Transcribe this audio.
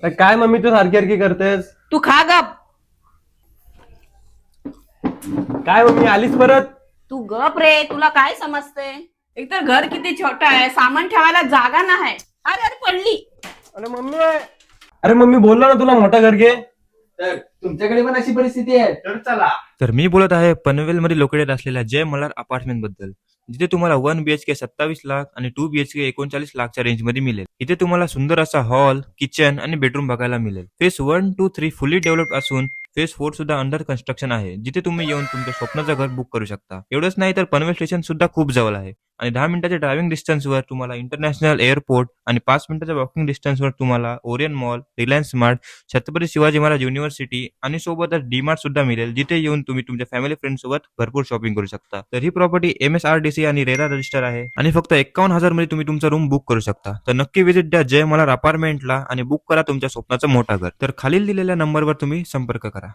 काय मम्मी तू सारखी सारखी करतेस? तू खा गप. काय मम्मी आलीस परत? तू गप रे, तुला काय समजते? एकतर घर किती छोटं आहे, सामान ठेवायला जागा नाही. अरे अरे पडली. अरे मम्मी बोललो ना तुला मोठा घर घे. तर तुमच्याकडे पण अशी परिस्थिती आहे? तर चला. तर मी बोलत आहे पनवेलमध्ये लोकेटेड असलेल्या जय मल्हार अपार्टमेंट बद्दल, जिथे तुम्हाला 1 BHK 27 लाख आणि 2 BHK 39 लाखच्या रेंजमध्ये मिळेल. इथे तुम्हाला सुंदर असा हॉल, किचन आणि बेडरूम बघायला मिळेल. फेस 1, 2, 3 फुली डेव्हलप्ड असून फेस 4 सुद्धा अंडर कन्स्ट्रक्शन आहे, जिथे तुम्ही येऊन तुमच्या स्वप्नाचं घर बुक करू शकता. एवढंच नाही तर पनवेल स्टेशन सुद्धा खूप जवळ आहे आणि 10 मिनिटाच्या ड्रायव्हिंग डिस्टन्सवर तुम्हाला इंटरनॅशनल एअरपोर्ट आणि 5 मिनिटाच्या वॉकिंग डिस्टन्सवर तुम्हाला Orion mall, Reliance smart, Chhatrapati Shivaji Maharaj university आणि सोबतच डीमार्ट सुद्धा मिळेल, जिथे येऊन तुम्ही तुमच्या फॅमिली फ्रेंड सोबत भरपूर शॉपिंग करू शकता. तर ही प्रॉपर्टी MSRDC आणि रेरा रजिस्टर आहे आणि फक्त 51,000 मध्ये तुम्ही तुमचा रूम बुक करू शकता. तर नक्की विजिट द्या जय मल्हार अपार्टमेंटला आणि बुक करा तुमच्या स्वप्नाचं मोठा घर. तर खालील दिलेल्या नंबरवर तुम्ही संपर्क करा.